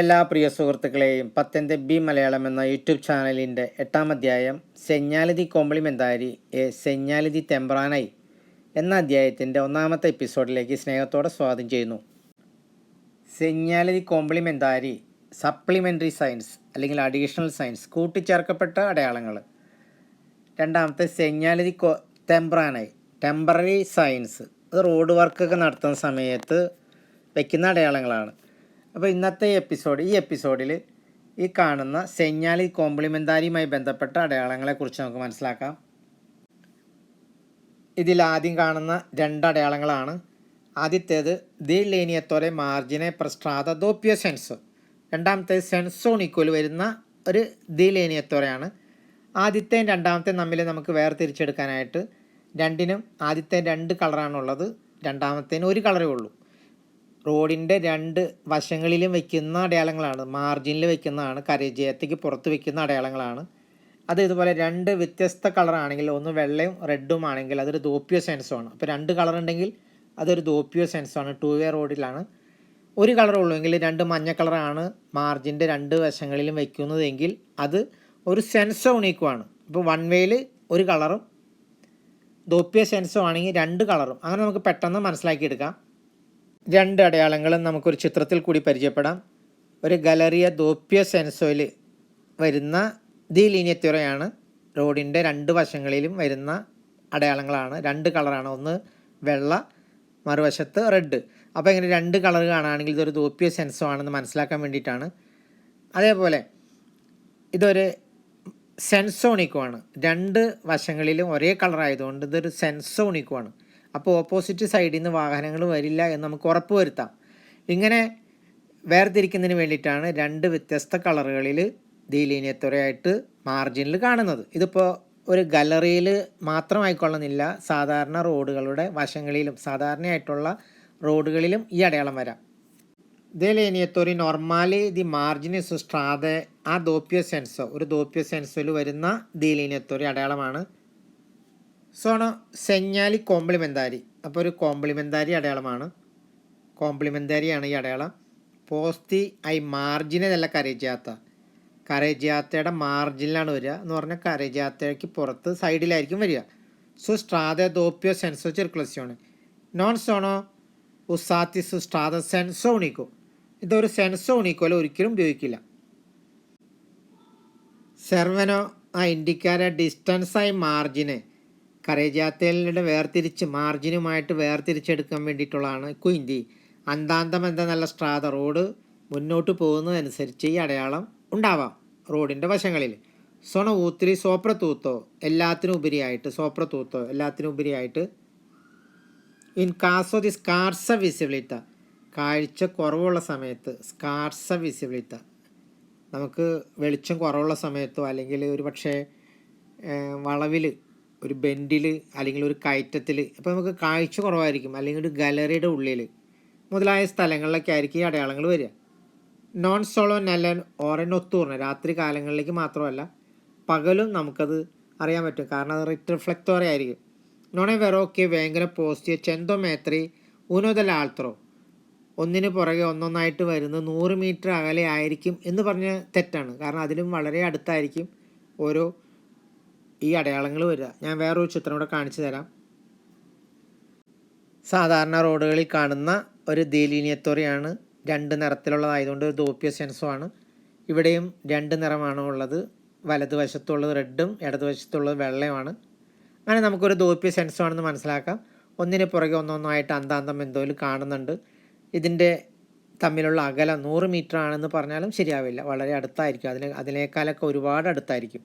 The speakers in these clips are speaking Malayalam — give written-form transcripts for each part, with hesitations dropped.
എല്ലാ പ്രിയ സുഹൃത്തുക്കളെയും പത്തൻ്റെ ബി മലയാളം എന്ന യൂട്യൂബ് ചാനലിൻ്റെ 8-ാം അധ്യായം സെഞ്ഞാലിതി കോംപ്ലിമെന്താരി എ സെഞ്ഞാലിതി ടെമ്പറാനായി എന്ന അധ്യായത്തിൻ്റെ 1-ാമത്തെ എപ്പിസോഡിലേക്ക് സ്നേഹത്തോടെ സ്വാഗതം ചെയ്യുന്നു. സെഞ്ഞാലിതി കോംപ്ലിമെന്താരി സപ്ലിമെൻ്ററി സയൻസ് അല്ലെങ്കിൽ അഡീഷണൽ സയൻസ്, കൂട്ടിച്ചേർക്കപ്പെട്ട അടയാളങ്ങൾ. രണ്ടാമത്തെ സെഞ്ഞാലിതി ടെമ്പറാനായി ടെമ്പററി സയൻസ്, അത് റോഡ് വർക്കൊക്കെ നടത്തുന്ന സമയത്ത് വയ്ക്കുന്ന അടയാളങ്ങളാണ്. അപ്പോൾ ഇന്നത്തെ ഈ എപ്പിസോഡിൽ ഈ കാണുന്ന സെഞ്ഞാലി കോംപ്ലിമെന്താരിയുമായി ബന്ധപ്പെട്ട അടയാളങ്ങളെക്കുറിച്ച് നമുക്ക് മനസ്സിലാക്കാം. ഇതിൽ ആദ്യം കാണുന്ന 2 അടയാളങ്ങളാണ്. ആദ്യത്തേത് ദി ലീനിയത്തോറെ മാർജിനെ പ്രസ്ട്രാത ദോപ്പിയോ സെൻസോ, രണ്ടാമത്തേത് സെൻസോണിക്കോൽ വരുന്ന ഒരു ദി ലീനിയത്തോറയാണ്. ആദ്യത്തെയും രണ്ടാമത്തെയും തമ്മിൽ നമുക്ക് വേർതിരിച്ചെടുക്കാനായിട്ട് രണ്ടിനും ആദ്യത്തെ 2 കളറാണുള്ളത്, രണ്ടാമത്തേന് 1 കളറേ ഉള്ളൂ. റോഡിൻ്റെ 2 വശങ്ങളിലും വയ്ക്കുന്ന അടയാളങ്ങളാണ്, മാർജിനിൽ വയ്ക്കുന്നതാണ്, കരജയത്തേക്ക് പുറത്ത് വയ്ക്കുന്ന അടയാളങ്ങളാണ്. അത് ഇതുപോലെ 2 വ്യത്യസ്ത കളറാണെങ്കിൽ, ഒന്ന് വെള്ളയും റെഡും ആണെങ്കിൽ അതൊരു ദോപ്പിയോ സെൻസോണ്. അപ്പോൾ 2 കളർ ഉണ്ടെങ്കിൽ അതൊരു ദോപ്പിയോ സെൻസോണ്, 2 വേ റോഡിലാണ്. 1 കളർ ഉള്ളുവെങ്കിൽ 2 മഞ്ഞ കളറാണ് മാർജിൻ്റെ 2 വശങ്ങളിലും വയ്ക്കുന്നതെങ്കിൽ അത് ഒരു സെൻസോ ഉണീക്കുവാണ്. ഇപ്പോൾ 1 വേയിൽ 1 കളറും ദോപ്പിയോ സെൻസോ ആണെങ്കിൽ 2 കളറും, അങ്ങനെ നമുക്ക് പെട്ടെന്ന് മനസ്സിലാക്കിയെടുക്കാം. 2 അടയാളങ്ങളും നമുക്കൊരു ചിത്രത്തിൽ കൂടി പരിചയപ്പെടാം. ഒരു ഗലറിയ ദോപ്പിയോ സെൻസോയിൽ വരുന്ന ദി ലീനിയത്തോറയാണ്. റോഡിൻ്റെ 2 വശങ്ങളിലും വരുന്ന അടയാളങ്ങളാണ്, 2 കളറാണ്, ഒന്ന് വെള്ള മറുവശത്ത് റെഡ്. അപ്പോൾ ഇങ്ങനെ 2 കളർ കാണുകയാണെങ്കിൽ ഇതൊരു ദോപ്പിയോ സെൻസോ ആണെന്ന് മനസ്സിലാക്കാൻ വേണ്ടിയിട്ടാണ്. അതേപോലെ ഇതൊരു സെൻസോണിക്കുമാണ്, 2 വശങ്ങളിലും ഒരേ കളറായതുകൊണ്ട് ഇതൊരു സെൻസോണിക്കുമാണ്. അപ്പോൾ ഓപ്പോസിറ്റ് സൈഡിൽ നിന്ന് വാഹനങ്ങൾ വരില്ല എന്ന് നമുക്ക് ഉറപ്പ് വരുത്താം. ഇങ്ങനെ വേർതിരിക്കുന്നതിന് വേണ്ടിയിട്ടാണ് 2 വ്യത്യസ്ത കളറുകളിൽ ദി ലീനിയത്തോറയായിട്ട് മാർജിനിൽ കാണുന്നത്. ഇതിപ്പോൾ ഒരു ഗലറിയിൽ മാത്രമായിക്കൊള്ളുന്നില്ല, സാധാരണ റോഡുകളുടെ വശങ്ങളിലും സാധാരണയായിട്ടുള്ള റോഡുകളിലും ഈ അടയാളം വരാം. ദി ലീനിയത്തോറി നോർമാലി ദി മാർജിനി സുസ്ട്രാതെ ആ ദോപ്പിയോ സെൻസോ, ഒരു ദോപ്പിയോ സെൻസോയിൽ വരുന്ന ദി ലീനിയത്തോറി അടയാളമാണ്. സോണോ സെഞ്ഞാലി കോംപ്ലിമെന്താരി, അപ്പോൾ ഒരു കോംപ്ലിമെന്താരി അടയാളമാണ്, കോംപ്ലിമെന്താരിയാണ് ഈ അടയാളം. പോസ്തി ഐ മാർജിനല്ല കരജാത്തയുടെ മാർജിനിലാണ് വരിക എന്ന് പറഞ്ഞാൽ കരജാത്തയ്ക്ക് പുറത്ത് സൈഡിലായിരിക്കും വരിക. സു സ്ട്രാദ ദോപ്പിയോ സെൻസോ ചിർക്കുലസ്യോണ് നോൺ സോണോ ഉസാത്തി സു സ്ട്രാദ സെൻസോ ഉണിക്കോ, ഇതൊരു സെൻസോ ഉണിക്കോല ഒരിക്കലും ഉപയോഗിക്കില്ല. സെർവനോ ആ ഇൻഡിക്കാര ഡിസ്റ്റൻസായി മാർജിനെ കരജാത്തയുടെ വേർതിരിച്ച് മാർജിനുമായിട്ട് വേർതിരിച്ചെടുക്കാൻ വേണ്ടിയിട്ടുള്ളതാണ്. കുയിൻറ്റി അന്താന്തം എന്താ നല്ല സ്ട്രാത, റോഡ് മുന്നോട്ട് പോകുന്നതനുസരിച്ച് ഈ അടയാളം ഉണ്ടാവാം റോഡിൻ്റെ വശങ്ങളിൽ. സോണ ഊത്തിരി സോപ്രത്തൂത്തോ, എല്ലാത്തിനും ഉപരിയായിട്ട് ഇൻ കാസോ ദി സ്കാർസ വിസിബിലിറ്റ, കാഴ്ച കുറവുള്ള സമയത്ത്, സ്കാർസ വിസിബിലിറ്റ നമുക്ക് വെളിച്ചം കുറവുള്ള സമയത്തോ അല്ലെങ്കിൽ ഒരു പക്ഷേ വളവിൽ, ഒരു ബെൻഡിൽ അല്ലെങ്കിൽ ഒരു കയറ്റത്തിൽ, അപ്പോൾ നമുക്ക് കാഴ്ച കുറവായിരിക്കും, അല്ലെങ്കിൽ ഒരു ഗലറിയുടെ ഉള്ളിൽ മുതലായ സ്ഥലങ്ങളിലൊക്കെ ആയിരിക്കും ഈ അടയാളങ്ങൾ വരിക. നോൺ സോളോ നെലൻ ഓറെ നൊത്തൂർന്ന്, രാത്രി കാലങ്ങളിലേക്ക് മാത്രമല്ല പകലും നമുക്കത് അറിയാൻ പറ്റും, കാരണം അത് റിഫ്ലക്റ്റോറെ ആയിരിക്കും. നോണെ വെറോക്കെ ഭയങ്കര പോസ്റ്റ് ചെന്തോ മേത്രി ഊനോതല ആൾത്രോ, ഒന്നിന് പുറകെ ഒന്നൊന്നായിട്ട് വരുന്നത് 100 മീറ്റർ അകലെ ആയിരിക്കും എന്ന് പറഞ്ഞ തെറ്റാണ്, കാരണം അതിലും വളരെ അടുത്തായിരിക്കും ഓരോ ഈ അടയാളങ്ങൾ വരിക. ഞാൻ വേറൊരു ചിത്രം കൂടെ കാണിച്ചു തരാം. സാധാരണ റോഡുകളിൽ കാണുന്ന ഒരു ദി ലീനിയത്തോറയാണ്, 2 നിറത്തിലുള്ളതായതുകൊണ്ട് ഒരു ദോപ്പിയോ സെൻസോ ആണ്. ഇവിടെയും 2 നിറമാണ് ഉള്ളത്, വലതുവശത്തുള്ളത് റെഡും ഇടതുവശത്തുള്ളത് വെള്ളയുമാണ്. അങ്ങനെ നമുക്കൊരു ദോപ്പിയോ സെൻസോ ആണെന്ന് മനസ്സിലാക്കാം. ഒന്നിന് പുറകെ ഒന്നൊന്നായിട്ട് അന്താന്തം എന്തോലും കാണുന്നുണ്ട്. ഇതിൻ്റെ തമ്മിലുള്ള അകലം 100 മീറ്റർ ആണെന്ന് പറഞ്ഞാലും ശരിയാവില്ല, വളരെ അടുത്തായിരിക്കും, അതിനേക്കാളൊക്കെ ഒരുപാട് അടുത്തായിരിക്കും.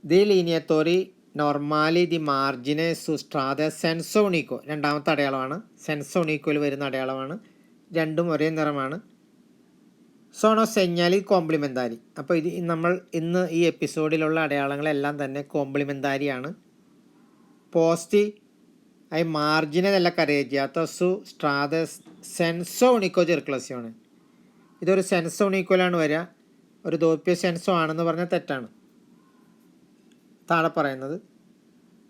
ദി ലീനിയത്തോറി നോർമാലി ദി മാർജിനെ സുസ്ട്രാദ സെൻസോണിക്കോ, രണ്ടാമത്തെ അടയാളമാണ്, സെൻസോണിക്കോയിൽ വരുന്ന അടയാളമാണ്, 2ഉം ഒരേ നിറമാണ്. സോണോ സെഞ്ഞാലി കോംപ്ലിമെന്താരി, അപ്പോൾ നമ്മൾ ഇന്ന് ഈ എപ്പിസോഡിലുള്ള അടയാളങ്ങളെല്ലാം തന്നെ കോംപ്ലിമെന്താരിയാണ്. പോസ്റ്റി ഐ മാർജിനല്ല കരേജിയാത്ത സു സ്ട്രാദ സെൻസോണിക്കോ ചെർക്കുലസ്യോണ്, ഇതൊരു സെൻസോണിക്കോയിലാണ് വരിക, ഒരു ദോപ്പിയോ സെൻസോ ആണെന്ന് പറഞ്ഞാൽ തെറ്റാണ്. താഴെ പറയുന്നത്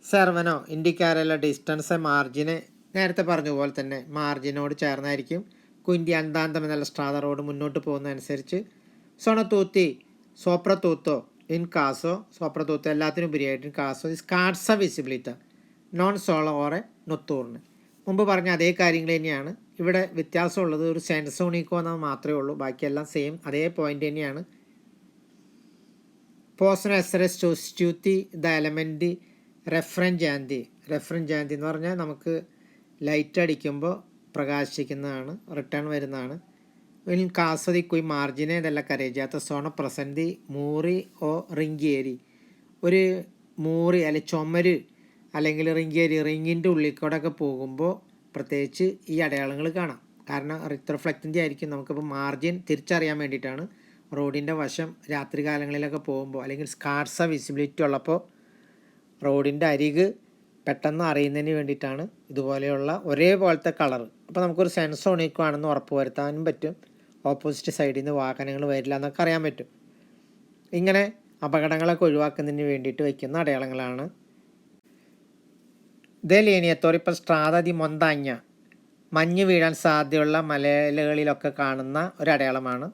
സെർവനോ ഇൻഡിക്കാരല്ല ഡിസ്റ്റൻസ് മാർജിനെ നേരത്തെ പറഞ്ഞ പോലെ തന്നെ മാർജിനോട് ചേർന്നായിരിക്കും quindi andando nella strada road മുന്നോട്ട് പോകുന്നതനുസരിച്ച് sono tutti soprattutto in caso soprattutto എല്ലാത്തിനും ഉപരിയായിട്ട് in caso di scarsa visibilità non solo ore notturne. മുമ്പ് പറഞ്ഞ അതേ കാര്യങ്ങൾ തന്നെയാണ് ഇവിടെ വ്യത്യാസമുള്ളത്. ഒരു സെൻസ് യൂണിക്കോ എന്നാൽ മാത്രമേ ഉള്ളൂ, ബാക്കിയെല്ലാം സെയിം അതേ പോയിന്റ് തന്നെയാണ്. പോസ്റ്റിന് എസ്റെ സ്റ്റുത്തി ദ എലമെൻറ്റ് റെഫറൻജാന്തി എന്ന് പറഞ്ഞാൽ നമുക്ക് ലൈറ്റ് അടിക്കുമ്പോൾ പ്രകാശിക്കുന്നതാണ്, റിട്ടേൺ വരുന്നതാണ്. ഇൻ കാസോ ദി കുയ് മാർജിനെ ഇതെല്ലാം കരേജാത്ത സോണ പ്രസൻറ്റി മൂറി ഓ റിങ്കിയേരി, ഒരു മൂറി അല്ലെങ്കിൽ ചുമര് അല്ലെങ്കിൽ റിങ്കിയേരി റിങ്ങിൻ്റെ ഉള്ളിൽ കൂടെ ഒക്കെ പോകുമ്പോൾ പ്രത്യേകിച്ച് ഈ അടയാളങ്ങൾ കാണാം. കാരണം റിഫ്ലക്റ്റിൻ്റെ ആയിരിക്കും. നമുക്കിപ്പോൾ മാർജിൻ തിരിച്ചറിയാൻ വേണ്ടിയിട്ടാണ്. റോഡിൻ്റെ വശം രാത്രി കാലങ്ങളിലൊക്കെ പോകുമ്പോൾ അല്ലെങ്കിൽ സ്കാർസ വിസിബിലിറ്റി ഉള്ളപ്പോൾ റോഡിൻ്റെ അരിക് പെട്ടെന്ന് അറിയുന്നതിന് വേണ്ടിയിട്ടാണ് ഇതുപോലെയുള്ള ഒരേപോലത്തെ കളർ. അപ്പോൾ നമുക്കൊരു സെൻസ് ഉണിക്കുവാണെന്ന് ഉറപ്പ് വരുത്താനും പറ്റും. ഓപ്പോസിറ്റ് സൈഡിൽ നിന്ന് വാഹനങ്ങൾ വരില്ല എന്നൊക്കെ അറിയാൻ പറ്റും. ഇങ്ങനെ അപകടങ്ങളൊക്കെ ഒഴിവാക്കുന്നതിന് വേണ്ടിയിട്ട് വയ്ക്കുന്ന അടയാളങ്ങളാണ് ദലീനിയത്തോർ. ഇപ്പോൾ സ്ട്രാദ ദി മൊന്താഞ്ഞ, മഞ്ഞ് വീഴാൻ സാധ്യതയുള്ള മലകളിലൊക്കെ കാണുന്ന ഒരടയാളമാണ്.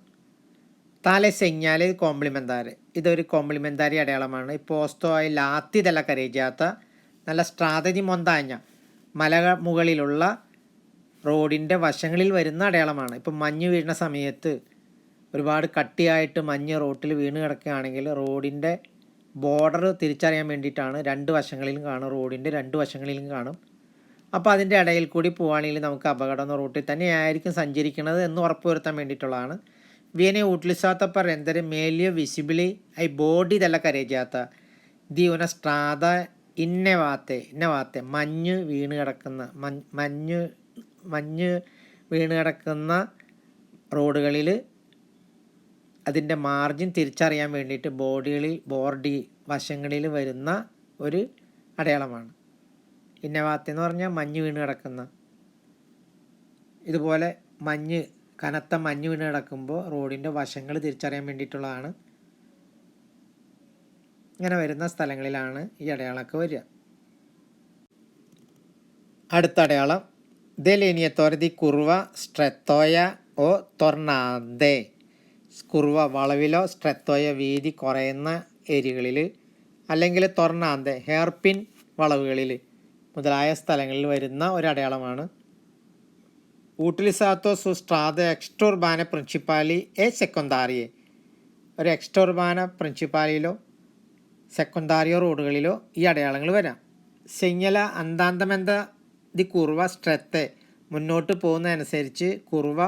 താലെ സെഞ്ഞാല് കോംപ്ലിമെന്താര്, ഇതൊരു കോംപ്ലിമെന്താരി അടയാളമാണ്. ഈ പോസ്റ്റോ ആയി ലാത്തി ഇതെല്ലാം കരയിക്കാത്ത നല്ല സ്ട്രാദ ദി മൊന്താഞ്ഞ, മല മുകളിലുള്ള റോഡിൻ്റെ വശങ്ങളിൽ വരുന്ന അടയാളമാണ്. ഇപ്പം മഞ്ഞ് വീഴുന്ന സമയത്ത് ഒരുപാട് കട്ടിയായിട്ട് മഞ്ഞ് റോട്ടിൽ വീണ് കിടക്കുകയാണെങ്കിൽ റോഡിൻ്റെ ബോർഡർ തിരിച്ചറിയാൻ വേണ്ടിയിട്ടാണ്. രണ്ട് വശങ്ങളിലും കാണും, റോഡിൻ്റെ രണ്ട് വശങ്ങളിലും കാണും. അപ്പോൾ അതിൻ്റെ ഇടയിൽ കൂടി പോവുകയാണെങ്കിൽ നമുക്ക് അപകടം റൂട്ടിൽ തന്നെയായിരിക്കും സഞ്ചരിക്കുന്നത് എന്ന് ഉറപ്പുവരുത്താൻ വേണ്ടിയിട്ടുള്ളതാണ്. viene utilizzato per rendere meglio visibili ai bordi della carreggiata di una strada innevate മഞ്ഞ് വീണ് കിടക്കുന്ന മഞ്ഞ് വീണ് കിടക്കുന്ന റോഡുകളിൽ അതിൻ്റെ മാർജിൻ തിരിച്ചറിയാൻ വേണ്ടിയിട്ട് ബോർഡി വശങ്ങളിൽ വരുന്ന ഒരു അടയാളമാണ്. ഇന്നവാത്തെ എന്ന് പറഞ്ഞാൽ മഞ്ഞ് വീണ് കിടക്കുന്ന, ഇതുപോലെ കനത്ത മഞ്ഞ് വീണ് കിടക്കുമ്പോൾ റോഡിൻ്റെ വശങ്ങൾ തിരിച്ചറിയാൻ വേണ്ടിയിട്ടുള്ളതാണ്. ഇങ്ങനെ വരുന്ന സ്ഥലങ്ങളിലാണ് ഈ അടയാളമൊക്കെ വരിക. അടുത്ത അടയാളം ദലീനിയത്തോരെ ദി കുർവ സ്ട്രെത്തോയ ഓ തൊർണാദെ. കുർവ വളവിലോ സ്ട്രെത്തോയ വീതി കുറയുന്ന ഏരിയകളിൽ അല്ലെങ്കിൽ തൊർണാദെ ഹെയർപിൻ വളവുകളിൽ മുതലായ സ്ഥലങ്ങളിൽ വരുന്ന ഒരടയാളമാണ്. utilizzato su strade extraurbane principali e secondarie. ഒരു എക്സ്ട്രോർബാന പ്രിൻസിപ്പാലിയിലോ സെക്കൻഡാരിയോ റോഡുകളിലോ ഈ അടയാളങ്ങൾ വരാം. സെഞ്ഞല അന്താന്തമെന്ത ദി കുർവ സ്ട്രെത്തെ, മുന്നോട്ട് പോകുന്നതനുസരിച്ച് കുർവ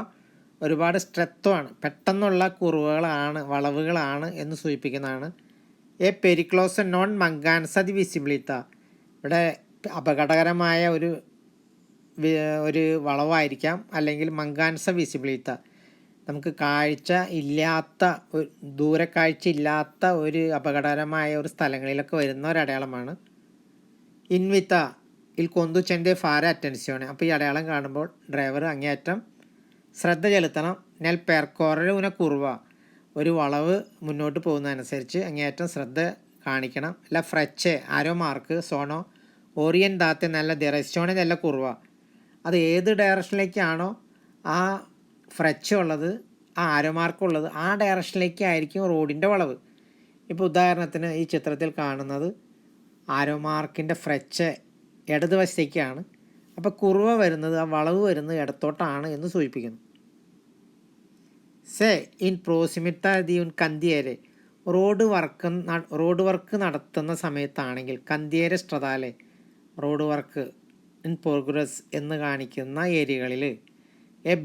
ഒരുപാട് സ്ട്രെത്താണ്, പെട്ടെന്നുള്ള വളവുകളാണ് എന്ന് സൂചിപ്പിക്കുന്നതാണ്. എ പെരിക്ലോസ് നോൺ മങ്കാൻസ ദി വിസിബിലിത്ത, ഇവിടെ അപകടകരമായ ഒരു വളവായിരിക്കാം, അല്ലെങ്കിൽ മങ്കാൻസ വിസിബിലിത്ത, നമുക്ക് ദൂരക്കാഴ്ച ഇല്ലാത്ത ഒരു അപകടകരമായ ഒരു സ്ഥലങ്ങളിലൊക്കെ വരുന്ന ഒരു അടയാളമാണ്. ഇൻവിത്ത ഇൽ കൊന്തുച്ചെൻ്റെ ഫാര അറ്റൻസിയോണ്. അപ്പോൾ ഈ അടയാളം കാണുമ്പോൾ ഡ്രൈവർ അങ്ങേയറ്റം ശ്രദ്ധ ചെലുത്തണം. നെൽ പെർക്കോറൂന കുർവ, ഒരു വളവ് മുന്നോട്ട് പോകുന്നതനുസരിച്ച് അങ്ങേയറ്റം ശ്രദ്ധ കാണിക്കണം. അല്ല ഫ്രെച്ചെ ആരോ മാർക്ക് സോണോ ഓറിയൻതാത്തെ നല്ല ദിറസ്റ്റോണെ നല്ല കുർവ, അത് ഏത് ഡയറക്ഷനിലേക്കാണോ ആ ഫ്രെച്ച് ഉള്ളത്, ആ ആരോ മാർക്കുള്ളത്, ആ ഡയറക്ഷനിലേക്കായിരിക്കും റോഡിൻ്റെ വളവ്. ഇപ്പോൾ ഉദാഹരണത്തിന് ഈ ചിത്രത്തിൽ കാണുന്നത് ആരോ മാർക്കിൻ്റെ ഫ്രെച്ച് ഇടതുവശത്തേക്കാണ്. അപ്പോൾ കുർവ വരുന്നത്, ആ വളവ് വരുന്നത് ഇടത്തോട്ടാണ് എന്ന് സൂചിപ്പിക്കുന്നു. സെ ഇൻ പ്രോസിമിറ്റ ദി ഉൻ കന്തിയേരെ, റോഡ് വർക്ക് നടത്തുന്ന സമയത്താണെങ്കിൽ കന്തിയേരെ സ്ട്രതാലെ, റോഡ് വർക്ക് ഇൻ പ്രോഗ്രസ് എന്ന് കാണിക്കുന്ന ഏരിയകളിൽ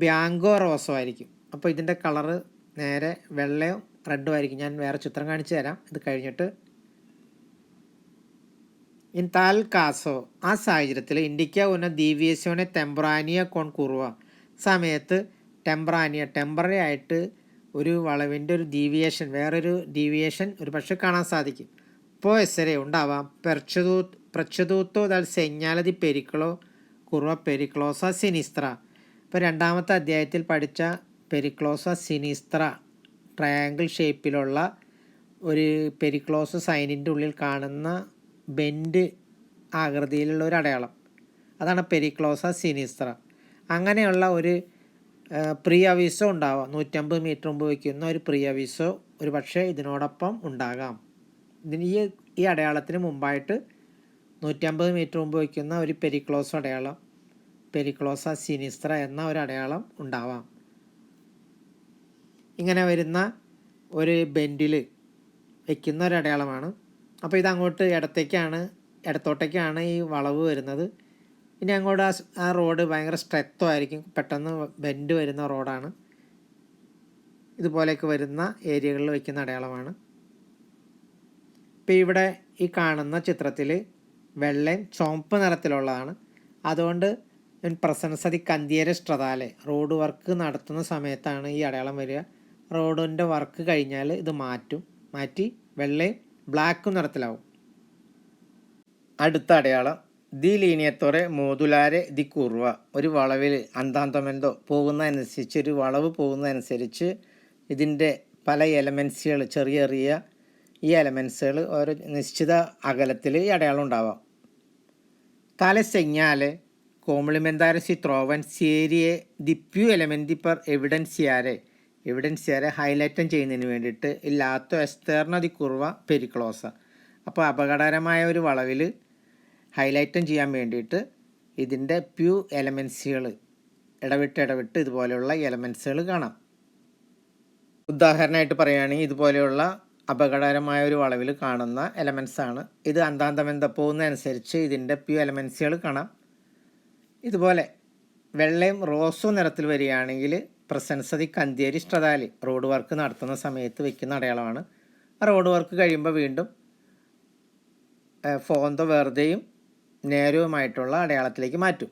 ബ്യാങ്കോ റോസോ ആയിരിക്കും. അപ്പോൾ ഇതിൻ്റെ കളറ് നേരെ വെള്ളയോ റെഡോ ആയിരിക്കും. ഞാൻ വേറെ ചിത്രം കാണിച്ചു തരാം ഇത് കഴിഞ്ഞിട്ട്. ഇൻ താൽ കാസോ, ആ സാഹചര്യത്തിൽ ഇൻഡിക്ക ഉന്ന ദീവിയേഷനെ ടെമ്പറാനിയ കോൺ കുർവ, സമയത്ത് ടെമ്പററി ആയിട്ട് ഒരു വളവിൻ്റെ ഒരു വേറൊരു ഡീവിയേഷൻ ഒരു പക്ഷേ കാണാൻ സാധിക്കും. ഇപ്പോൾ എസ്സരെ ഉണ്ടാവാം. പ്രച്ചതൂത്തോ ദൽ സെഞ്ഞാല ദി പെരിക്കളോ കുർവ പെരിക്ലോസ സിനിസ്ത്ര. ഇപ്പോൾ രണ്ടാമത്തെ അധ്യായത്തിൽ പഠിച്ച പെരിക്ലോസ സിനിസ്ത്ര, ട്രയാങ്കിൾ ഷേപ്പിലുള്ള ഒരു പെരിക്ലോസ സൈനിൻ്റെ ഉള്ളിൽ കാണുന്ന ബെൻഡ് ആകൃതിയിലുള്ള ഒരു അടയാളം, അതാണ് പെരിക്ലോസ സിനിസ്ത്ര. അങ്ങനെയുള്ള ഒരു പ്രീ അവീസോ ഉണ്ടാവാം. 150 മീറ്റർ മുമ്പ് വയ്ക്കുന്ന ഒരു പ്രീ അവീസോ ഒരു പക്ഷേ ഇതിനോടൊപ്പം ഉണ്ടാകാം. ഇതിന് ഈ അടയാളത്തിന് മുമ്പായിട്ട് 150 മീറ്റർ മുമ്പ് വയ്ക്കുന്ന ഒരു പെരിക്ലോസ് അടയാളം, പെരിക്ലോസ സിനിസ്ത്ര എന്ന ഒരു അടയാളം ഉണ്ടാവാം. ഇങ്ങനെ വരുന്ന ഒരു ബെൻഡിൽ വയ്ക്കുന്ന ഒരു അടയാളമാണ്. അപ്പോൾ ഇതങ്ങോട്ട് ഇടത്തോട്ടേക്കാണ് ഈ വളവ് വരുന്നത്. ഇനി അങ്ങോട്ട് ആ റോഡ് ഭയങ്കര സ്ട്രെത്തോ ആയിരിക്കും, പെട്ടെന്ന് ബെൻഡ് വരുന്ന റോഡാണ്. ഇതുപോലെയൊക്കെ വരുന്ന ഏരിയകളിൽ വയ്ക്കുന്ന അടയാളമാണ്. ഇപ്പോൾ ഇവിടെ ഈ കാണുന്ന ചിത്രത്തിൽ വെള്ളയും ചുവപ്പ് നിറത്തിലുള്ളതാണ്. അതുകൊണ്ട് പ്രസൻസ് ദി കന്തിയേര സ്ട്രദാലെ, റോഡ് വർക്ക് നടത്തുന്ന സമയത്താണ് ഈ അടയാളം വരിക. റോഡിൻ്റെ വർക്ക് കഴിഞ്ഞാൽ ഇത് മാറ്റി വെള്ളയും ബ്ലാക്കും നിറത്തിലാവും. അടുത്ത അടയാളം ദി ലീനിയത്തോറെ മോദുലാരെ ദി കുർവ, ഒരു വളവിൽ അന്താന്തമെന്തോ പോകുന്നതനുസരിച്ച്, ഒരു വളവ് പോകുന്നതനുസരിച്ച് ഇതിൻ്റെ പല എലമെൻസുകൾ, ചെറിയ ഈ എലമെൻസുകൾ ഓരോ നിശ്ചിത അകലത്തിൽ ഈ അടയാളം ഉണ്ടാവാം. Tale segnale complementare si trova in serie di più elementi per evidenziare ഹൈലൈറ്റും ചെയ്യുന്നതിന് വേണ്ടിയിട്ട് ഇല്ലാത്ത എക്സ്റ്റേർണ ദി കുർവ പെരിക്ലോസ. അപ്പോൾ അപകടകരമായ ഒരു വളവിൽ ഹൈലൈറ്റും ചെയ്യാൻ വേണ്ടിയിട്ട് ഇതിൻ്റെ പ്യൂ എലമെൻസുകൾ ഇടവിട്ട് ഇതുപോലെയുള്ള എലമെൻസുകൾ കാണാം. ഉദാഹരണമായിട്ട് പറയുകയാണെങ്കിൽ ഇതുപോലെയുള്ള അപകടകരമായ ഒരു വളവിൽ കാണുന്ന എലമെൻസാണ് ഇത്. അന്താന്തമെന്ത പോകുന്നതനുസരിച്ച് ഇതിൻ്റെ പ്യൂ എലമെൻസുകൾ കാണാം. ഇതുപോലെ വെള്ളയും റോസും നിറത്തിൽ വരികയാണെങ്കിൽ പ്രസൻസ് ദി കന്തിയേരി സ്ട്രദാലി, റോഡ് വർക്ക് നടത്തുന്ന സമയത്ത് വയ്ക്കുന്ന അടയാളമാണ്. ആ റോഡ് വർക്ക് കഴിയുമ്പോൾ വീണ്ടും ഫോന്തോ വെറുതെയും നേരവുമായിട്ടുള്ള അടയാളത്തിലേക്ക് മാറ്റും.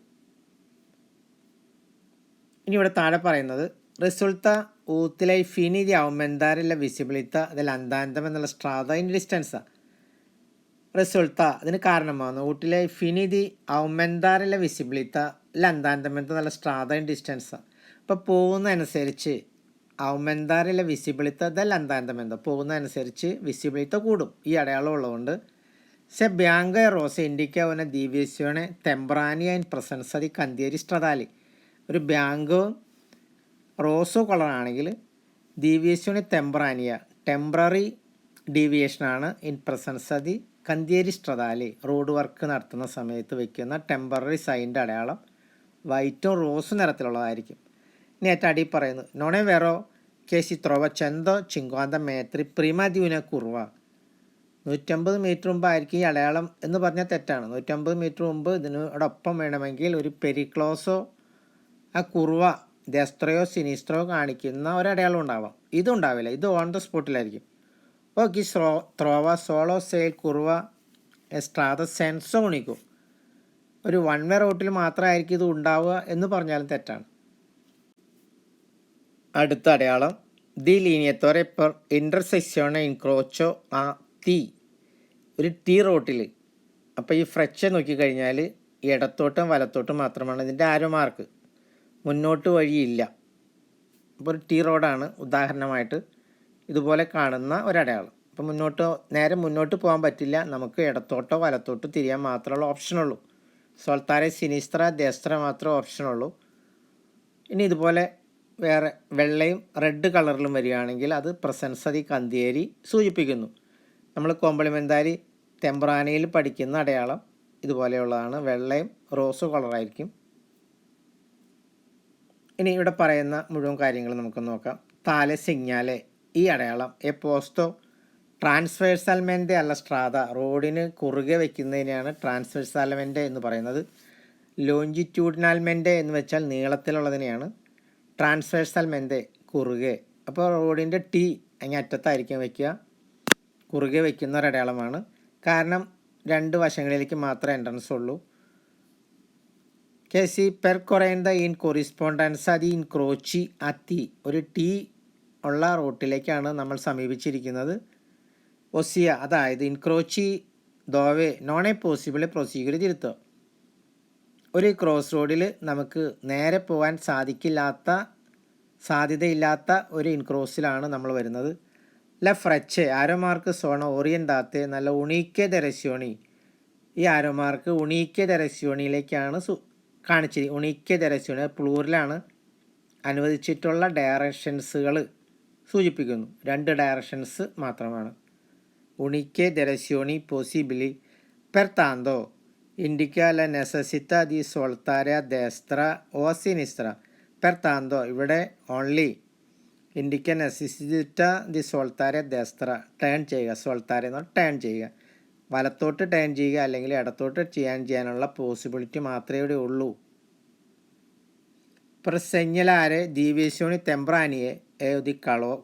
ഇനി ഇവിടെ താഴെ പറയുന്നത് റിസൾta utile ai fini di aumentare la visibilità dell'andanteme nella strada in distanza. റിസൾട്ട അതിന് കാരണമാകുന്നു. ഊട്ടിലെ ഫിനി ദി ഔമെന്താരെ ല വിസിബിലിറ്റ ലന്താന്തമെന്ത നല്ല സ്ട്രാദ ഇൻ ഡിസ്റ്റൻസ. ഇപ്പോൾ പോകുന്നതനുസരിച്ച് ഔമെന്താരെ ല വിസിബിലിറ്റ ദ ലന്താന്തമെന്ത, പോകുന്നതനുസരിച്ച് വിസിബിലിറ്റ കൂടും. ഈ അടയാളം ഉള്ളതുകൊണ്ട് se bianca e rosa indica una deviazione temporanea in presenza di cantieri stradali. ഒരു ബാങ്കോ റോസോ കളറാണെങ്കിൽ ഡീവിയേഷൻ ടെമ്പറാനിയ, ടെമ്പററി ഡീവിയേഷനാണ് ഇൻ പ്രസൻസ് ദി കന്തിയേരി സ്ട്രദാലി, റോഡ് വർക്ക് നടത്തുന്ന സമയത്ത് വയ്ക്കുന്ന ടെമ്പററി സൈൻ്റെ അടയാളം വൈറ്റും റോസും നിറത്തിലുള്ളതായിരിക്കും. ഇനി ഏറ്റവും അടി പറയുന്നു നോണെ വെറോ K C ത്രൊവ ചെന്തോ ചിങ്കാന്ത മേത്രി Prima ദ്യൂന Kurva. 150 metre മുമ്പായിരിക്കും ഈ അടയാളം എന്ന് പറഞ്ഞാൽ തെറ്റാണ്. 150 മീറ്റർ മുമ്പ് ഇതിനോടൊപ്പം വേണമെങ്കിൽ ഒരു പെരിക്ലോസോ ആ കുർവ ദെസ്ത്രയോ സിനിസ്ത്രയോ കാണിക്കുന്ന ഒരടയാളം ഉണ്ടാവാം. ഇതുണ്ടാവില്ല, ഇത് ഓൺ ദ സ്പോട്ടിലായിരിക്കും. ഓക്കെ, ത്രോവ സോളോ സെയിൽ കുർവ എസ്ട്രാദ സെൻസോ ഉണിക്കും, ഒരു വൺ വേ റൂട്ടിൽ മാത്രമായിരിക്കും ഇത് ഉണ്ടാവുക എന്ന് പറഞ്ഞാലും തെറ്റാണ്. അടുത്ത അടയാളം ദി ലീനിയത്തോറെ പെർ ഇൻ്റർസെക്ഷനെ ഇൻക്രോച്ചോ ആ ടി, ഒരു ടി റോട്ടിൽ. അപ്പോൾ ഈ ഫ്രെച്ച് നോക്കിക്കഴിഞ്ഞാൽ ഇടത്തോട്ടും വലത്തോട്ടും മാത്രമാണ് ഇതിൻ്റെ ആരോ മാർക്ക്, മുന്നോട്ട് വഴിയില്ല. അപ്പോൾ ഒരു ടി റോഡാണ് ഉദാഹരണമായിട്ട് ഇതുപോലെ കാണുന്ന ഒരടയാളം. അപ്പോൾ നേരെ മുന്നോട്ട് പോകാൻ പറ്റില്ല, നമുക്ക് ഇടത്തോട്ടോ വലത്തോട്ടോ തിരിയാൻ മാത്രമുള്ള ഓപ്ഷനുള്ളൂ. സോൾത്താരെ സിനിസ്ത്ര ദേസ്ത്ര മാത്രമേ ഓപ്ഷനുള്ളൂ. ഇനി ഇതുപോലെ വേറെ വെള്ളയും റെഡ് കളറിലും വരികയാണെങ്കിൽ അത് പ്രസൻസ് ദി കന്തിയേരി സൂചിപ്പിക്കുന്നു. നമ്മൾ കോംപ്ലിമെന്റാരി ടെമ്പറാനയിൽ പഠിക്കുന്ന അടയാളം ഇതുപോലെയുള്ളതാണ്, വെള്ളയും റോസ് കളറായിരിക്കും. ഇനി ഇവിടെ പറയുന്ന മുഴുവൻ കാര്യങ്ങൾ നമുക്ക് നോക്കാം. താലെ സിഗ്നാലെ, ഈ അടയാളം എ പോസ്റ്റോ ട്രാൻസ്വേഴ്സാൽമെൻ്റെ അല്ല സ്ട്രാദ, റോഡിന് കുറുകെ വയ്ക്കുന്നതിനെയാണ് ട്രാൻസ്വേഴ്സാൽമെൻ്റെ എന്ന് പറയുന്നത്. ലോഞ്ചിറ്റ്യൂഡിനാൽമെൻ്റെ എന്ന് വെച്ചാൽ നീളത്തിലുള്ളതിനെയാണ്. ട്രാൻസ്വേഴ്സാൽമെൻ്റെ കുറുകെ, അപ്പോൾ റോഡിൻ്റെ ടി അങ്ങ് അറ്റത്തായിരിക്കും വയ്ക്കുക, കുറുകെ വയ്ക്കുന്ന ഒരടയാളമാണ്. കാരണം രണ്ട് വശങ്ങളിലേക്ക് മാത്രമേ എൻട്രൻസ് ഉള്ളൂ. കെ സി പെർകൊറേന്ത ഇൻ കൊറിസ്പോണ്ടൻസ് അതി ഇൻ ക്രോച്ചി അത്തി, ഒരു ടി ഉള്ള റൂട്ടിലേക്കാണ് നമ്മൾ സമീപിച്ചിരിക്കുന്നത്. ഒസിയ, അതായത് ഇൻക്രോച്ചി ദോവെ നോൺ എ പോസിബിൾ പ്രൊസീജിയർ തിരുത്തുക. ഒരു ക്രോസ് റോഡിൽ നമുക്ക് നേരെ പോകാൻ സാധ്യതയില്ലാത്ത ഒരു ഇൻക്രോസിലാണ് നമ്മൾ വരുന്നത്. ല ഫ്രച്ച് ആരോമാർക്ക് സോണ ഓറിയന്താത്തെ നല്ല ഉണീക്കെ ദരസ്യോണി, ഈ ആരോമാർക്ക് ഉണീക്കെ ദരസ്യോണിയിലേക്കാണ് കാണിച്ചത്. ഉണീക്കെ ദരസ്യോണി പ്ലൂറിലാണ്, അനുവദിച്ചിട്ടുള്ള ഡയറക്ഷൻസുകൾ സൂചിപ്പിക്കുന്നു. 2 ഡയറക്ഷൻസ് മാത്രമാണ്. ഉണിക്കെ ഡയറക്സിoni possibili pertanto indica la necessità di soltare a destra o a sinistra. Pertanto ഇവിടെ only indica necessità di soltare a destra, turn ചെയ്യുക. soltare എന്നാൽ ടേൺ ചെയ്യുക, വലത്തോട്ട് ടേൺ ചെയ്യുക അല്ലെങ്കിൽ ഇടത്തോട്ട് ചെയ്യാനുള്ള പോസിബിലിറ്റി മാത്രമേ ഇവിടെ ഉള്ളൂ. Per segnalare deviazioni temporanee e di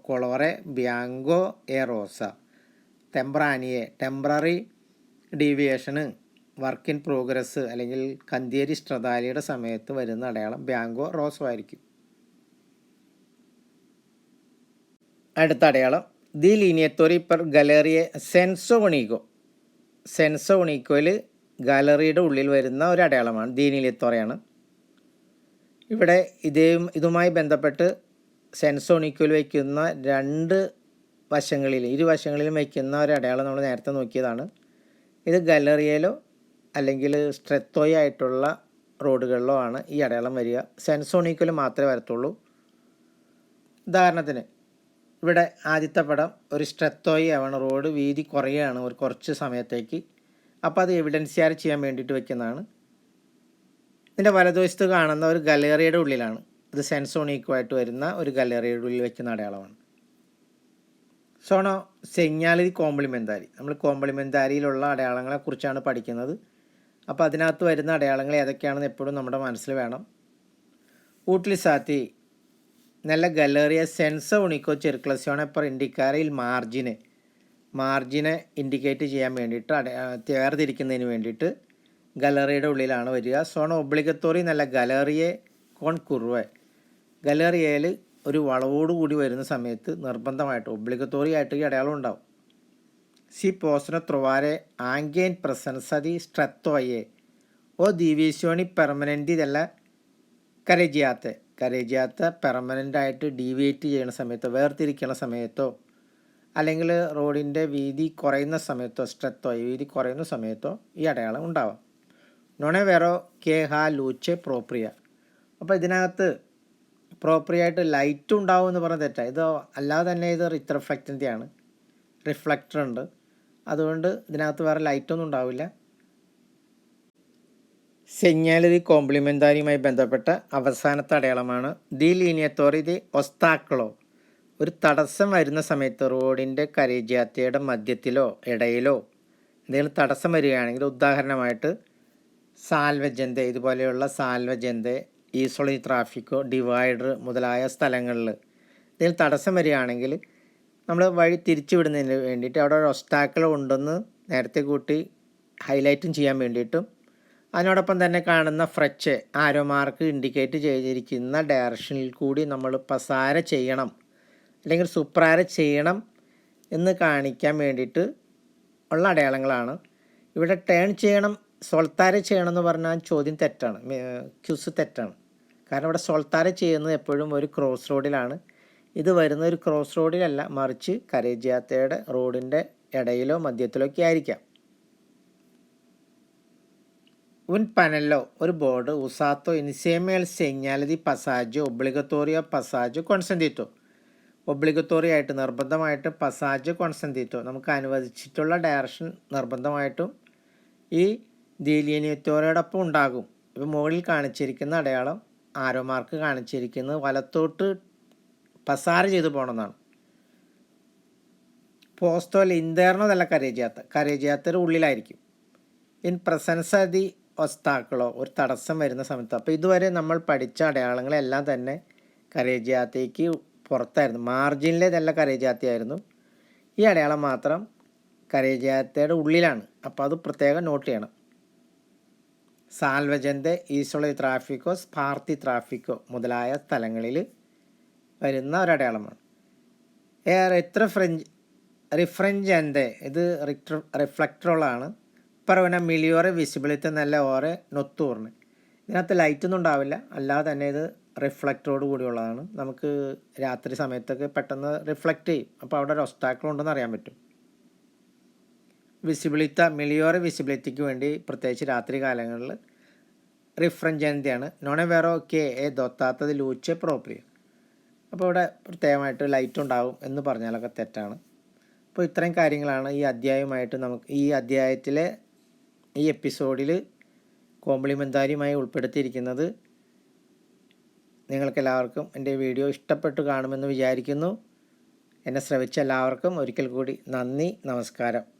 colore bianco e rosa. ടെമ്പറാനിയെ ടെമ്പററി ഡീവിയേഷന്, വർക്ക് ഇൻ പ്രോഗ്രസ് അല്ലെങ്കിൽ കന്തിയേരി സ്ട്രദാലിയുടെ സമയത്ത് വരുന്ന അടയാളം ബ്യാങ്കോ റോസോ ആയിരിക്കും. അടുത്ത അടയാളം ദി ലീനിയത്തോറി പെർ ഗാലറിയെ സെൻസോണിക്കോ. സെൻസോണിക്കോയിൽ ഗാലറിയുടെ ഉള്ളിൽ വരുന്ന ഒരു അടയാളമാണ് ദി ലീനിയത്തോറയാണ്. ഇവിടെ ഇതുമായി ബന്ധപ്പെട്ട് സെൻസോണിക്കോയിൽ വയ്ക്കുന്ന ഇരുവശങ്ങളിലും വയ്ക്കുന്ന ഒരു അടയാളം നമ്മൾ നേരത്തെ നോക്കിയതാണ്. ഇത് ഗാലറിയയിലോ അല്ലെങ്കിൽ സ്ട്രെത്തോയോ ആയിട്ടുള്ള റോഡുകളിലോ ആണ് ഈ അടയാളം വരിക. സെൻസോണിക്കോയിൽ മാത്രമേ വരത്തുള്ളൂ. ഉദാഹരണത്തിന് ഇവിടെ ആദ്യത്തെ പടം ഒരു സ്ട്രെത്തോയോ ആവണം, റോഡ് വീതി കുറയുകയാണ് ഒരു കുറച്ച് സമയത്തേക്ക്. അപ്പോൾ അത് എവിഡൻസിയാർ ചെയ്യാൻ വേണ്ടിയിട്ട് വെക്കുന്നതാണ്. ഇതിൻ്റെ വലതുവശത്ത് കാണുന്ന ഒരു ഗാലറിയുടെ ഉള്ളിലാണ്. ഇത് സെൻസോണിക്കോ ആയിട്ട് വരുന്ന ഒരു ഗാലറിയുടെ ഉള്ളിൽ വയ്ക്കുന്ന അടയാളമാണ്. സോണോ സെഞ്ഞാൽ കോംപ്ലിമെന്താരി. നമ്മൾ കോംപ്ലിമെന്താരിയിലുള്ള അടയാളങ്ങളെക്കുറിച്ചാണ് പഠിക്കുന്നത്. അപ്പോൾ അതിനകത്ത് വരുന്ന അടയാളങ്ങൾ ഏതൊക്കെയാണെന്ന് എപ്പോഴും നമ്മുടെ മനസ്സിൽ വേണം. ഊട്ടിലിസാത്തി നല്ല ഗാലറിയ സെൻസ ഉണിക്കോ ചെർക്ലസ്യോണെ പെർ ഇൻഡിക്കാരയിൽ മാർജിനെ ഇൻഡിക്കേറ്റ് ചെയ്യാൻ വേണ്ടിയിട്ട് വേർതിരിക്കുന്നതിന് വേണ്ടിയിട്ട് ഗാലറിയുടെ ഉള്ളിലാണ് വരിക. സോണോ ഒബ്ലിഗത്തോറി നല്ല ഗാലറിയെ കോൺ കുറുവെ. ഗാലറിയയിൽ ഒരു വളവോടുകൂടി വരുന്ന സമയത്ത് നിർബന്ധമായിട്ട് ഒബ്ലിഗത്തോറി ആയിട്ട് ഈ അടയാളം ഉണ്ടാവും. സി പോസ്റ്റിനെ ത്രൊവാരെ ആംഗേൻ പ്രസൻസതി സ്ട്രെത്തോയെ ഓ ദീവീശോണി പെർമനൻ്റ് ഇതല്ല കരജിയാത്ത പെർമനൻ്റായിട്ട് ഡീവിയേറ്റ് ചെയ്യുന്ന സമയത്തോ വേർതിരിക്കുന്ന സമയത്തോ അല്ലെങ്കിൽ റോഡിൻ്റെ വീതി കുറയുന്ന സമയത്തോ വീതി കുറയുന്ന സമയത്തോ ഈ അടയാളം ഉണ്ടാവാം. നോണെ വേറോ കെ ഹാ ലൂച്ചെ പ്രോപ്രിയ. അപ്പോൾ ഇതിനകത്ത് പ്രോപ്പറിയായിട്ട് ലൈറ്റ് ഉണ്ടാവും എന്ന് പറഞ്ഞാൽ തെറ്റാണ്. ഇത് അല്ലാതെ തന്നെ ഇത് റിഫ്ലക്റ്റൻ്റെയാണ്, റിഫ്ലക്ടർ ഉണ്ട്. അതുകൊണ്ട് ഇതിനകത്ത് വേറെ ലൈറ്റൊന്നും ഉണ്ടാവില്ല. സെഞ്ഞാൽ ദി കോംപ്ലിമെന്താരിയുമായി ബന്ധപ്പെട്ട അവസാനത്തെ അടയാളമാണ് ദി ലീനിയത്തോറി ദി ഒസ്താക്കളോ. ഒരു തടസ്സം വരുന്ന സമയത്ത് റോഡിൻ്റെ കരേജിയാത്തയുടെ മധ്യത്തിലോ ഇടയിലോ എന്തെങ്കിലും തടസ്സം വരികയാണെങ്കിൽ, ഉദാഹരണമായിട്ട് സാൽവജന്തെ, ഇതുപോലെയുള്ള സാൽവജന്തെ, ഈസോളി ട്രാഫിക്കോ, ഡിവൈഡർ മുതലായ സ്ഥലങ്ങളിൽ ഇതിൽ തടസ്സം വരികയാണെങ്കിൽ നമ്മൾ വഴി തിരിച്ചു വിടുന്നതിന് വേണ്ടിയിട്ട് അവിടെ ഒരു ഒസ്റ്റാക്കിൾ ഉണ്ടെന്ന് നേരത്തെ കൂട്ടി ഹൈലൈറ്റും ചെയ്യാൻ വേണ്ടിയിട്ടും അതിനോടൊപ്പം തന്നെ കാണുന്ന ഫ്രെച്ച് ആരോ മാർക്ക് ഇൻഡിക്കേറ്റ് ചെയ്തിരിക്കുന്ന ഡയറക്ഷനിൽ കൂടി നമ്മൾ പസാര ചെയ്യണം അല്ലെങ്കിൽ സുപ്രാര ചെയ്യണം എന്ന് കാണിക്കാൻ വേണ്ടിയിട്ട് ഉള്ള അടയാളങ്ങളാണ്. ഇവിടെ ടേൺ ചെയ്യണം, സോൾത്താര ചെയ്യണം എന്ന് പറഞ്ഞാൽ ചോദ്യം തെറ്റാണ്, ക്യൂസ് തെറ്റാണ്. കാരണം ഇവിടെ സോൾത്താര ചെയ്യുന്നത് എപ്പോഴും ഒരു ക്രോസ് റോഡിലാണ്. ഇത് വരുന്ന ഒരു ക്രോസ് റോഡിലല്ല, മറിച്ച് കരേജിയാത്തയുടെ റോഡിൻ്റെ ഇടയിലോ മധ്യത്തിലോ ഒക്കെ ആയിരിക്കാം. un panello ഒരു ബോർഡ് ഉസാത്തോ ഇൻസിയമേൽ സെഞ്ഞാൽ ദി പസാജോ ഒബ്ലിഗത്തോറിയോ പസാജോ കോൺസെൻറ്റിറ്റോ. ഒബ്ലിഗത്തോറി ആയിട്ട് നിർബന്ധമായിട്ട് പസാജോ കോൺസെൻറ്റിറ്റോ നമുക്ക് അനുവദിച്ചിട്ടുള്ള ഡയറക്ഷൻ നിർബന്ധമായിട്ടും ഈ ദീലിയനിയത്തോരോടൊപ്പം ഉണ്ടാകും. ഇപ്പോൾ മുകളിൽ കാണിച്ചിരിക്കുന്ന അടയാളം ആരോ മാർക്ക് കാണിച്ചിരിക്കുന്നത് വലത്തോട്ട് പസാര ചെയ്ത് പോകണമെന്നാണ്. പോസ്റ്റോ ലിന്തേർണോ നല്ല കരേജിയാത്തയുടെ ഉള്ളിലായിരിക്കും. ഇൻ പ്രസൻസ ദി ഒസ്താക്കളോ ഒരു തടസ്സം വരുന്ന സമയത്ത്. അപ്പോൾ ഇതുവരെ നമ്മൾ പഠിച്ച അടയാളങ്ങളെല്ലാം തന്നെ കരേജിയാത്തയ്ക്ക് പുറത്തായിരുന്നു, മാർജിനിലേതല്ല കരേജിയാത്തയായിരുന്നു. ഈ അടയാളം മാത്രം കരേജിയാത്തയുടെ ഉള്ളിലാണ്. അപ്പോൾ അത് പ്രത്യേകം നോട്ട് ചെയ്യണം. സാൽവജൻ്റെ, ഈസോളി ട്രാഫിക്കോ, സ്പാർത്തി ട്രാഫിക്കോ മുതലായ സ്ഥലങ്ങളിൽ വരുന്ന ഒരടയാളമാണ്. എത്ര റിഫ്രഞ്ചൻ്റെ ഇത് റിഫ്ലക്ടറുകളാണ്. പറവന മിലിയോറെ വിസിബിലിറ്റി നല്ല ഓറെ നൊത്തൂറിന്. ഇതിനകത്ത് ലൈറ്റൊന്നും ഉണ്ടാവില്ല, അല്ലാതെ തന്നെ ഇത് റിഫ്ലക്റ്ററോട് കൂടിയുള്ളതാണ്. നമുക്ക് രാത്രി സമയത്തൊക്കെ പെട്ടെന്ന് റിഫ്ലക്റ്റ് ചെയ്യും. അപ്പോൾ അവിടെ ഒരു ഒസ്റ്റാക്കിൾ ഉണ്ടെന്ന് അറിയാൻ പറ്റും. മിലിയോറെ വിസിബിലിറ്റിക്ക് വേണ്ടി പ്രത്യേകിച്ച് രാത്രി കാലങ്ങളിൽ റിഫ്രഞ്ചൻ്റെയാണ്. നോണെ വേറോ കെ എ ദൊത്താത്തത് ലൂച്ചെ പ്രോപ്രിയ. അപ്പോൾ ഇവിടെ പ്രത്യേകമായിട്ട് ലൈറ്റ് ഉണ്ടാവും എന്ന് പറഞ്ഞാലൊക്കെ തെറ്റാണ്. അപ്പോൾ ഇത്രയും കാര്യങ്ങളാണ് ഈ അധ്യായമായിട്ട് ഈ അധ്യായത്തിലെ ഈ എപ്പിസോഡിൽ കോംപ്ലിമെൻ്ററിയുമായി ഉൾപ്പെടുത്തിയിരിക്കുന്നത്. നിങ്ങൾക്കെല്ലാവർക്കും എൻ്റെ വീഡിയോ ഇഷ്ടപ്പെട്ടു കാണുമെന്ന് വിചാരിക്കുന്നു. എന്നെ ശ്രവിച്ച എല്ലാവർക്കും ഒരിക്കൽ കൂടി നന്ദി, നമസ്കാരം.